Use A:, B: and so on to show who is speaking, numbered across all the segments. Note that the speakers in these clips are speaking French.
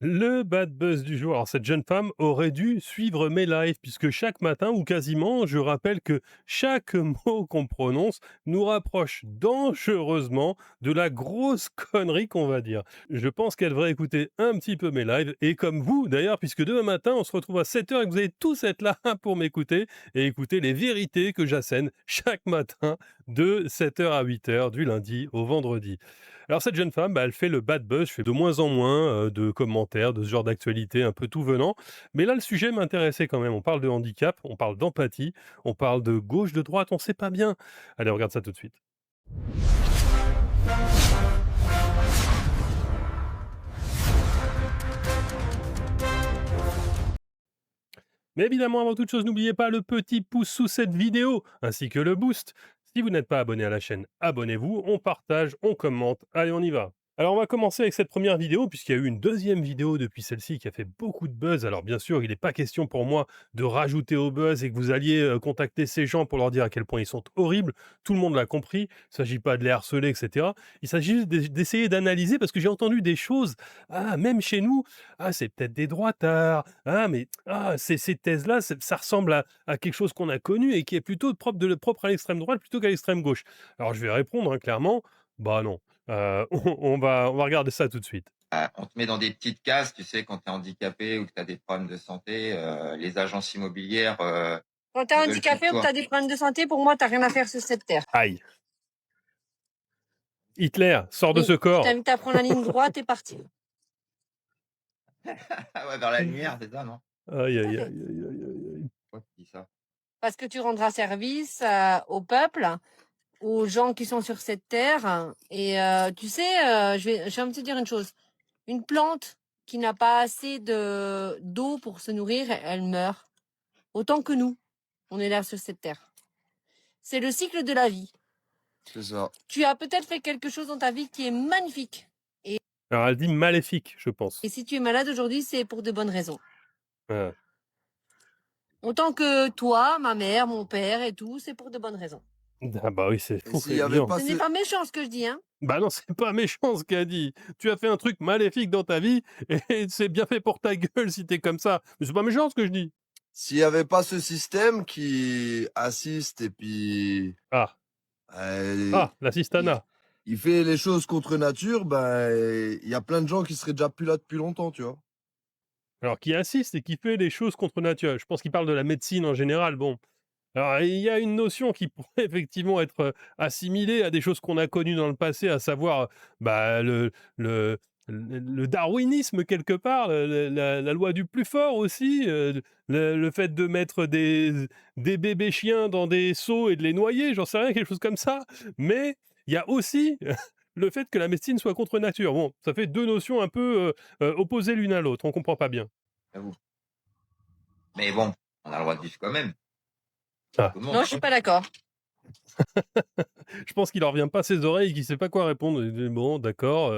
A: Le bad buzz du jour. Alors, cette jeune femme aurait dû suivre mes lives, puisque chaque matin, ou quasiment, je rappelle que chaque mot qu'on prononce nous rapproche dangereusement de la grosse connerie qu'on va dire. Je pense qu'elle devrait écouter un petit peu mes lives, et comme vous d'ailleurs, puisque demain matin, on se retrouve à 7 heures et que vous allez tous être là pour m'écouter et écouter les vérités que j'assène chaque matin de 7 heures à 8 heures, du lundi au vendredi. Alors cette jeune femme, elle fait le bad buzz, je fais de moins en moins, de commentaires de ce genre d'actualité un peu tout venant. Mais là, le sujet m'intéressait quand même. On parle de handicap, on parle d'empathie, on parle de gauche, de droite, on sait pas bien. Allez, on regarde ça tout de suite. Mais évidemment, avant toute chose, n'oubliez pas le petit pouce sous cette vidéo, ainsi que le boost. Si vous n'êtes pas abonné à la chaîne, abonnez-vous, on partage, on commente. Allez, on y va. Alors, on va commencer avec cette première vidéo, puisqu'il y a eu une deuxième vidéo depuis celle-ci qui a fait beaucoup de buzz. Alors, bien sûr, il n'est pas question pour moi de rajouter au buzz et que vous alliez contacter ces gens pour leur dire à quel point ils sont horribles. Tout le monde l'a compris. Il ne s'agit pas de les harceler, etc. Il s'agit juste d'essayer d'analyser, parce que j'ai entendu des choses, même chez nous, c'est peut-être des droitards, mais ces thèses-là, ça ressemble à quelque chose qu'on a connu et qui est plutôt propre à l'extrême droite plutôt qu'à l'extrême gauche. Alors je vais répondre, clairement, bah non. On va regarder ça tout de suite.
B: On te met dans des petites cases, tu sais, quand tu es handicapé ou que tu as des problèmes de santé, les agences immobilières,
C: Quand t'es
B: ils veulent plus de
C: handicapé ou que
B: toi.
C: t'as des problèmes de santé, pour moi, t'as rien à faire sur cette terre.
A: Aïe. Hitler, sors de
C: Oui,
A: ce
C: je
A: corps.
C: t'invite à prendre la ligne droite et partir.
B: Ah ouais, vers la lumière, c'est ça, non?
A: Aïe,
C: Tout à
A: aïe, aïe,
C: fait.
A: aïe, aïe, aïe, aïe.
B: Pourquoi tu dis ça?
C: Parce que tu rendras service au peuple, aux gens qui sont sur cette terre. Et tu sais, je vais te dire une chose. Une plante qui n'a pas assez d'eau pour se nourrir, elle meurt. Autant que nous, on est là sur cette terre. C'est le cycle de la vie.
D: C'est ça.
C: Tu as peut-être fait quelque chose dans ta vie qui est magnifique.
A: Alors elle dit maléfique, je pense.
C: Et si tu es malade aujourd'hui, c'est pour de bonnes raisons.
A: Ah.
C: Autant que toi, ma mère, mon père et tout, c'est pour de bonnes raisons.
A: Ah bah oui, c'est
D: Et s'il y avait
A: évident.
D: pas
C: Ce n'est pas méchant ce que je dis, hein.
A: Bah non, c'est pas méchant ce qu'a dit. Tu as fait un truc maléfique dans ta vie et c'est bien fait pour ta gueule si t'es comme ça. Mais c'est pas méchant ce que je dis.
D: s'il y avait pas ce système qui assiste et puis
A: Ah,
D: il,
A: l'assistana.
D: il fait les choses contre nature, il y a plein de gens qui seraient déjà plus là depuis longtemps, tu vois.
A: Alors qui assiste et qui fait les choses contre nature. Je pense qu'il parle de la médecine en général. Bon, alors il y a une notion qui pourrait effectivement être assimilée à des choses qu'on a connues dans le passé, à savoir le, le darwinisme quelque part, la loi du plus fort aussi, le fait de mettre des bébés chiens dans des seaux et de les noyer, j'en sais rien, quelque chose comme ça. Mais il y a aussi le fait que la médecine soit contre nature. Bon, ça fait deux notions un peu opposées l'une à l'autre, on comprend pas bien.
B: J'avoue. Mais bon, on a le droit de vivre quand même.
A: Ah.
B: Tout le monde.
C: Non, je suis pas d'accord.
A: Je pense qu'il leur vient pas ses oreilles, qu'il sait pas quoi répondre. Il dit: «Bon, d'accord,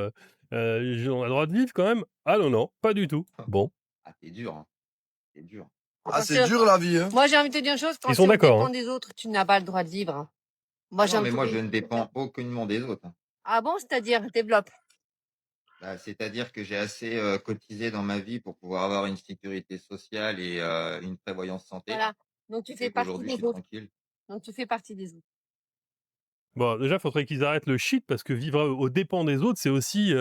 A: on a le droit de vivre quand même?» «Ah non, non, pas du tout». Bon,
B: Ah, c'est dur, hein. C'est dur.
D: Ah,
C: Parce
D: c'est
C: que
D: dur la vie, hein.
C: moi, j'ai envie de te dire une chose, quand
A: ils sont
C: tu
A: d'accord,
C: dépends
A: hein.
C: des autres, tu n'as pas le droit de vivre, hein. Moi, j'ai
B: Non,
C: envie
B: mais
C: de te
B: moi,
C: dire.
B: je ne dépends aucunement des autres, hein.
C: Ah bon, c'est-à-dire, développe.
B: Bah, c'est-à-dire que j'ai assez cotisé dans ma vie pour pouvoir avoir une sécurité sociale et une prévoyance santé,
C: Voilà. Donc, tu
B: qui
C: fais
B: fait
C: partie
B: qu'aujourd'hui, je
C: des
B: suis
C: autres.
B: tranquille.
C: Donc, tu fais partie des autres.
A: Bon, déjà, faudrait qu'ils arrêtent le shit parce que vivre aux dépens des autres, c'est aussi,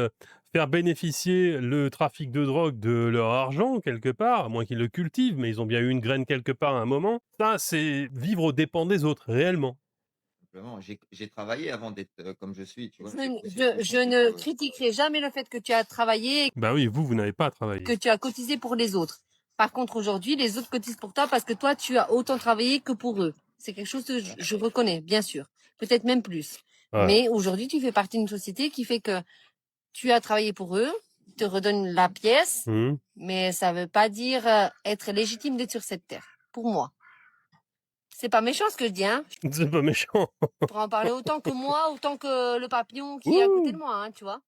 A: faire bénéficier le trafic de drogue de leur argent quelque part, à moins qu'ils le cultivent, mais ils ont bien eu une graine quelque part à un moment. Ça, c'est vivre aux dépens des autres, réellement.
B: Simplement, j'ai travaillé avant d'être comme je suis, tu vois.
C: Je,
B: J'ai
C: ne-
B: poussé
C: je,
B: tout
C: je
B: sans
C: ne
B: que...
C: critiquerai jamais le fait que tu as travaillé,
A: Bah oui, vous n'avez pas
C: que
A: travaillé.
C: tu as cotisé pour les autres. Par contre, aujourd'hui, les autres cotisent pour toi parce que toi, tu as autant travaillé que pour eux. C'est quelque chose que je reconnais, bien sûr. Peut-être même plus.
A: Ouais.
C: Mais aujourd'hui, tu fais partie d'une société qui fait que tu as travaillé pour eux, ils te redonnent la pièce,
A: Mmh.
C: mais ça veut pas dire être légitime d'être sur cette terre. Pour moi. C'est pas méchant ce que je dis, hein.
A: C'est pas méchant.
C: Je pourrais en parler autant que moi, autant que le papillon qui est à côté
A: Ouh!
C: de moi, hein, tu vois.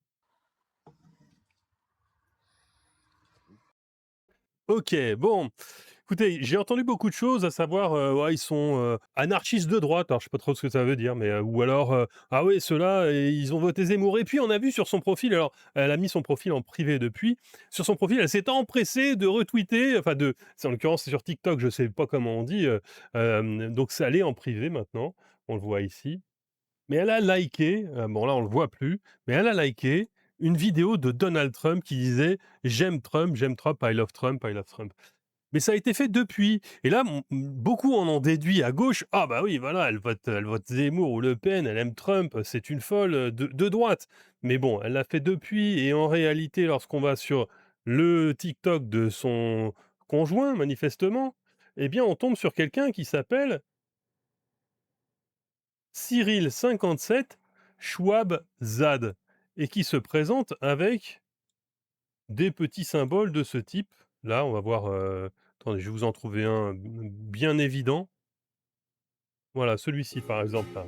A: OK, bon. Écoutez, j'ai entendu beaucoup de choses, à savoir, ouais, ils sont, anarchistes de droite. Alors je sais pas trop ce que ça veut dire, mais, ou alors, ah oui, ceux-là, ils ont voté Zemmour. Et puis on a vu sur son profil, alors elle a mis son profil en privé depuis. Sur son profil, elle s'est empressée de retweeter, enfin c'est en l'occurrence c'est sur TikTok, je sais pas comment on dit, donc c'est allé en privé maintenant, on le voit ici. Mais elle a liké, bon là on le voit plus, mais elle a liké une vidéo de Donald Trump qui disait: j'aime Trump, I love Trump, I love Trump». Mais ça a été fait depuis. Et là, beaucoup en ont déduit à gauche: «Ah bah oui, voilà, elle vote Zemmour ou Le Pen, elle aime Trump, c'est une folle, de droite». Mais bon, elle l'a fait depuis et en réalité, lorsqu'on va sur le TikTok de son conjoint, manifestement, eh bien, on tombe sur quelqu'un qui s'appelle Cyril57 Schwab Zad et qui se présente avec des petits symboles de ce type. Là, on va voir, attendez, je vais vous en trouver un bien évident. Voilà, celui-ci par exemple là.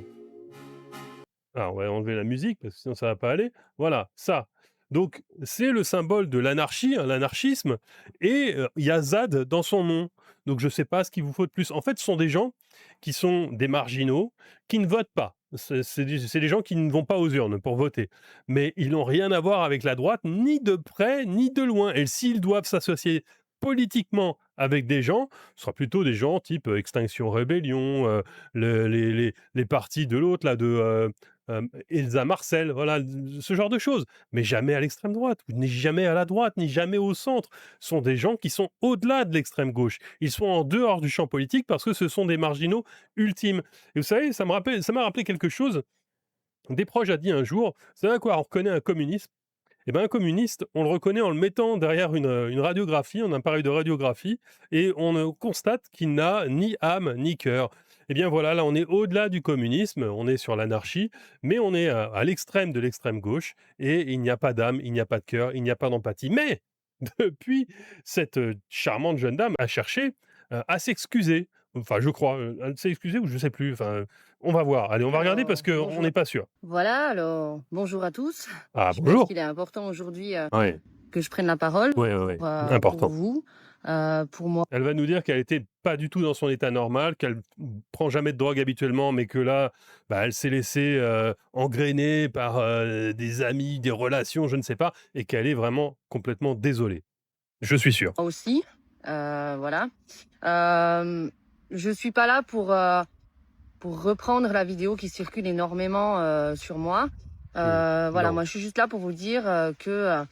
A: Ah, on va enlever la musique parce que sinon ça va pas aller. Voilà, ça. Donc c'est le symbole de l'anarchie, hein, l'anarchisme et il y a ZAD dans son nom. Donc je sais pas ce qu'il vous faut de plus. En fait, ce sont des gens qui sont des marginaux, qui ne votent pas. C'est des gens qui ne vont pas aux urnes pour voter. Mais ils n'ont rien à voir avec la droite, ni de près, ni de loin. Et s'ils doivent s'associer politiquement avec des gens, ce sera plutôt des gens type, Extinction Rébellion, les partis de l'autre là, Elsa Marcel, voilà, ce genre de choses. Mais jamais à l'extrême droite, ni jamais à la droite, ni jamais au centre. Ce sont des gens qui sont au-delà de l'extrême gauche. Ils sont en dehors du champ politique parce que ce sont des marginaux ultimes. Et vous savez, ça m'a rappelé quelque chose. Desproges a dit un jour, vous savez à quoi on reconnaît un communiste? Eh ben, un communiste, on le reconnaît en le mettant derrière une radiographie, un appareil de radiographie, et on constate qu'il n'a ni âme ni cœur. Eh bien voilà, là on est au-delà du communisme, on est sur l'anarchie, mais on est à l'extrême de l'extrême gauche, et il n'y a pas d'âme, il n'y a pas de cœur, il n'y a pas d'empathie. Mais depuis, cette charmante jeune dame a cherché à s'excuser. Enfin, je crois, elle s'est excusée ou je ne sais plus. Enfin, on va voir. Allez, on va regarder parce
E: Alors,
A: qu'on
E: bonjour.
A: n'est pas sûr.
E: Voilà, alors, bonjour à tous.
A: Ah,
E: Je pense
A: bonjour.
E: qu'il est important aujourd'hui
A: Oui,
E: que je prenne la parole
A: oui, oui,
E: pour
A: important.
E: vous, pour moi.
A: Elle va nous dire qu'elle était pas du tout dans son état normal, qu'elle prend jamais de drogue habituellement, mais que là, bah, elle s'est laissée engrainer par des amis, des relations, je ne sais pas, et qu'elle est vraiment complètement désolée. Je suis sûr.
E: Moi aussi, voilà. Je suis pas là pour reprendre la vidéo qui circule énormément sur moi. Voilà,
A: Non.
E: moi je suis juste là pour vous dire que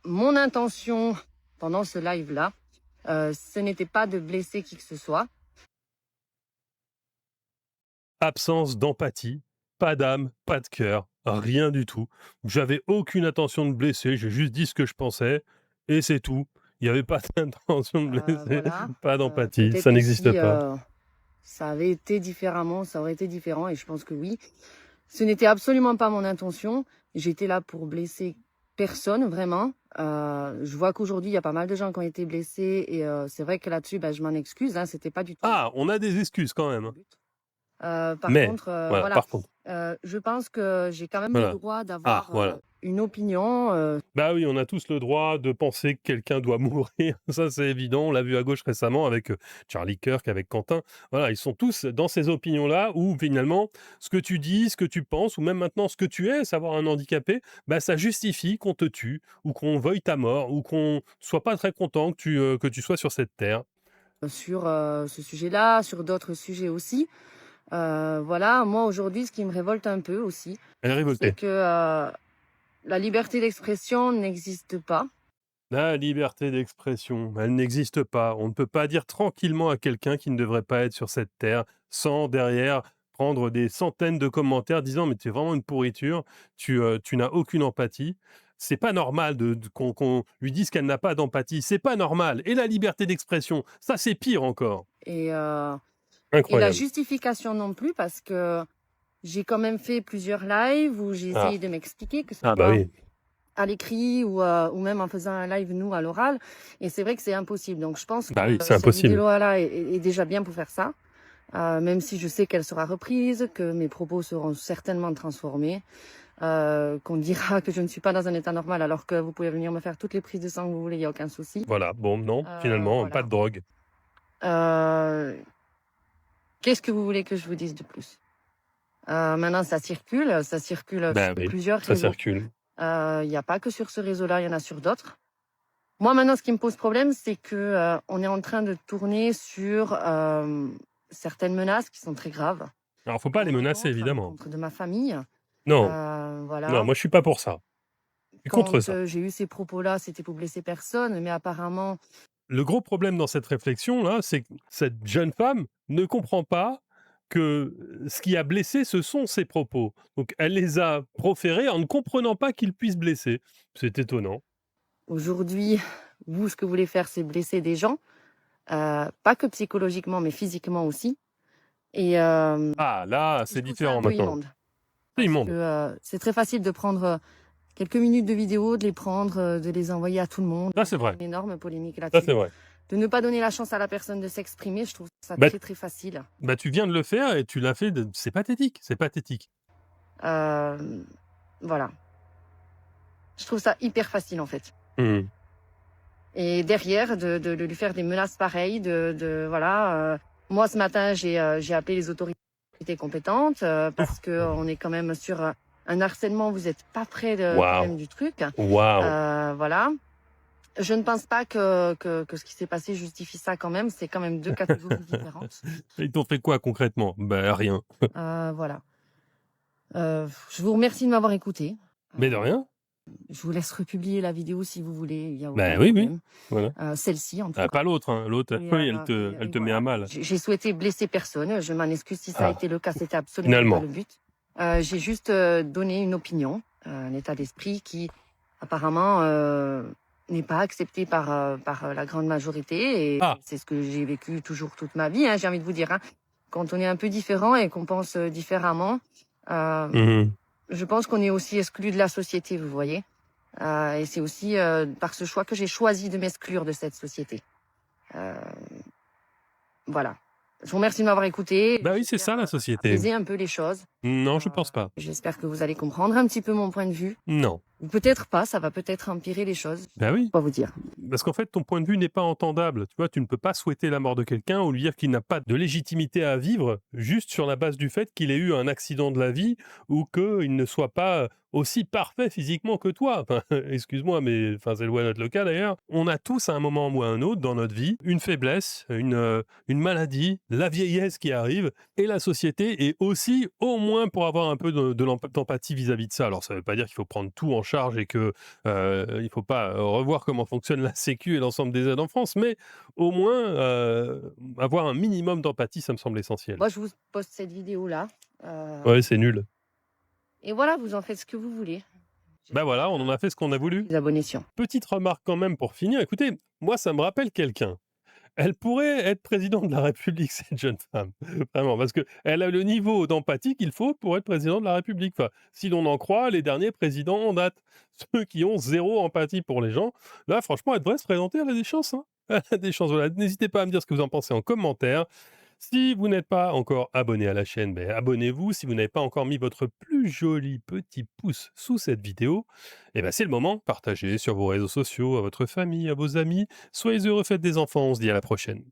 E: mon intention pendant ce live-là, ce n'était pas de blesser qui que ce soit.
A: Absence d'empathie, pas d'âme, pas de cœur, rien du tout. J'avais aucune intention de blesser, j'ai juste dit ce que je pensais, et c'est tout. Il n'y avait pas d'intention de blesser,
E: Voilà.
A: pas d'empathie,
E: Peut-être
A: ça
E: que
A: n'existe
E: si
A: pas.
E: ça avait été différemment, ça aurait été différent, et je pense que oui. Ce n'était absolument pas mon intention. J'étais là pour blesser personne, vraiment. Je vois qu'aujourd'hui, il y a pas mal de gens qui ont été blessés, et c'est vrai que là-dessus, je m'en excuse, hein, c'était pas du tout
A: Ah, on a des excuses quand même,
E: le
A: hein.
E: but. Par
A: Mais,
E: contre,
A: voilà,
E: voilà,
A: par contre,
E: je pense que j'ai quand même le
A: voilà.
E: droit
A: Ah,
E: d'avoir
A: voilà.
E: une opinion.
A: Bah oui, on a tous le droit de penser que quelqu'un doit mourir. Ça, c'est évident. On l'a vu à gauche récemment avec Charlie Kirk, avec Quentin. Voilà, ils sont tous dans ces opinions-là où finalement, ce que tu dis, ce que tu penses, ou même maintenant ce que tu es, savoir un handicapé, bah, ça justifie qu'on te tue, ou qu'on veuille ta mort, ou qu'on soit pas très content que tu sois sur cette terre.
E: Sur ce sujet-là, sur d'autres sujets aussi. Voilà, moi aujourd'hui, ce qui me révolte un peu aussi,
A: Elle est
E: c'est
A: révoltée.
E: que la liberté d'expression n'existe pas.
A: La liberté d'expression, elle n'existe pas. On ne peut pas dire tranquillement à quelqu'un qui ne devrait pas être sur cette terre sans derrière prendre des centaines de commentaires disant mais tu es vraiment une pourriture, tu n'as aucune empathie. C'est pas normal qu'on lui dise qu'elle n'a pas d'empathie. C'est pas normal. Et la liberté d'expression, ça c'est pire encore.
E: Et la
A: Incroyable.
E: justification non plus, parce que j'ai quand même fait plusieurs lives où j'ai
A: Ah,
E: essayé de m'expliquer, que ce
A: ah bah
E: soit
A: oui.
E: à l'écrit ou même en faisant un live, nous, à l'oral. Et c'est vrai que c'est impossible. Donc je pense
A: Bah oui,
E: que
A: c'est
E: cette
A: impossible.
E: vidéo-là est déjà bien pour faire ça. Même si je sais qu'elle sera reprise, que mes propos seront certainement transformés. qu'on dira que je ne suis pas dans un état normal alors que vous pouvez venir me faire toutes les prises de sang que vous voulez, il y a aucun souci.
A: Voilà, bon, non, finalement, pas
E: Voilà.
A: de drogue.
E: Qu'est-ce que vous voulez que je vous dise de plus? Maintenant ça circule
A: Ben
E: sur
A: oui,
E: plusieurs
A: ça
E: réseaux.
A: circule.
E: Il y a pas que sur ce réseau-là, il y en a sur d'autres. Moi maintenant ce qui me pose problème, c'est que, on est en train de tourner sur, certaines menaces qui sont très graves.
A: Alors, faut pas les menacer,
E: À
A: évidemment.
E: l'encontre de ma famille.
A: Non, non,
E: Voilà.
A: moi je suis pas pour ça. Je suis contre
E: Quand,
A: ça.
E: j'ai eu ces propos-là, c'était pour blesser personne, mais apparemment
A: Le gros problème dans cette réflexion-là, c'est que cette jeune femme ne comprend pas que ce qui a blessé, ce sont ses propos. Donc elle les a proférés en ne comprenant pas qu'ils puissent blesser. C'est étonnant.
E: aujourd'hui, vous, ce que vous voulez faire, c'est blesser des gens, pas que psychologiquement, mais physiquement aussi. Et
A: Ah, là,
E: je
A: c'est
E: trouve ça
A: différent
E: un peu
A: maintenant.
E: immonde.
A: C'est
E: Parce
A: immonde.
E: que c'est très facile de prendre quelques minutes de vidéo, de les prendre, de les envoyer à tout le monde.
A: Ça, c'est vrai.
E: Une énorme polémique
A: Ça,
E: là-dessus.
A: c'est vrai.
E: De ne pas donner la chance à la personne de s'exprimer, je trouve ça
A: Bah,
E: très très facile.
A: bah, tu viens de le faire et tu l'as fait. C'est pathétique. C'est pathétique.
E: Voilà. Je trouve ça hyper facile en fait.
A: Hmm.
E: Et derrière, de lui faire des menaces pareilles, voilà. Moi, ce matin, j'ai appelé les autorités compétentes parce que on est quand même sur un harcèlement. Vous n'êtes pas près quand
A: Waouh.
E: même du truc.
A: Waouh.
E: Voilà. Je ne pense pas que ce qui s'est passé justifie ça quand même. C'est quand même deux catégories différentes.
A: Ils t'ont fait quoi concrètement? Bah, rien.
E: Voilà. Je vous remercie de m'avoir écouté.
A: Mais de rien.
E: Je vous laisse republier la vidéo si vous voulez. Il y a
A: Bah
E: aucun
A: oui, oui.
E: problème.
A: Voilà.
E: Celle-ci, en tout
A: Ah,
E: cas.
A: pas l'autre. Hein. L'autre,
E: Et,
A: oui, elle
E: et
A: te met à
E: voilà.
A: mal.
E: J'ai souhaité blesser personne. Je m'en excuse si ça a
A: Ah.
E: été le cas. C'était absolument
A: Finalement.
E: pas le but. J'ai juste donné une opinion, un état d'esprit qui apparemment n'est pas accepté par la grande majorité. Et
A: Ah.
E: c'est ce que j'ai vécu toujours toute ma vie. Hein, j'ai envie de vous dire. Hein. Quand on est un peu différent et qu'on pense différemment,
A: Mhm.
E: je pense qu'on est aussi exclu de la société, vous voyez. Et c'est aussi par ce choix que j'ai choisi de m'exclure de cette société. Voilà. Je vous remercie de m'avoir écouté.
A: Bah oui, c'est ça la société.
E: Apaiser un peu les choses.
A: Non, je pense pas.
E: J'espère que vous allez comprendre un petit peu mon point de vue.
A: Non.
E: Ou peut-être pas, ça va peut-être empirer les choses.
A: Bah oui.
E: Pas vous dire.
A: Parce qu'en fait, ton point de vue n'est pas entendable. Tu vois, tu ne peux pas souhaiter la mort de quelqu'un ou lui dire qu'il n'a pas de légitimité à vivre juste sur la base du fait qu'il ait eu un accident de la vie ou qu'il ne soit pas aussi parfait physiquement que toi. Enfin, excuse-moi, mais enfin, c'est loin d'être le cas d'ailleurs. On a tous à un moment ou à un autre dans notre vie une faiblesse, une maladie, la vieillesse qui arrive et la société est aussi au moins pour avoir un peu d'empathie vis-à-vis de ça. Alors, ça ne veut pas dire qu'il faut prendre tout en charge et que il ne faut pas revoir comment fonctionne la Sécu et l'ensemble des aides en France, mais au moins avoir un minimum d'empathie, ça me semble essentiel.
E: Moi, je vous poste cette vidéo-là.
A: Ouais, c'est nul.
E: Et voilà, vous en faites ce que vous voulez.
A: Bah voilà, on en a fait ce qu'on a voulu.
E: Les abonnés sur.
A: Petite remarque quand même pour finir. Écoutez, moi, ça me rappelle quelqu'un. Elle pourrait être présidente de la République, cette jeune femme. Vraiment, parce qu'elle a le niveau d'empathie qu'il faut pour être présidente de la République. Enfin, si l'on en croit les derniers présidents en date, ceux qui ont zéro empathie pour les gens, là, franchement, elle devrait se présenter, elle a des chances. Hein. Elle a des chances. Voilà. N'hésitez pas à me dire ce que vous en pensez en commentaire. Si vous n'êtes pas encore abonné à la chaîne, ben abonnez-vous. Si vous n'avez pas encore mis votre plus joli petit pouce sous cette vidéo, eh ben c'est le moment. Partagez sur vos réseaux sociaux, à votre famille, à vos amis. Soyez heureux, faites des enfants. On se dit à la prochaine.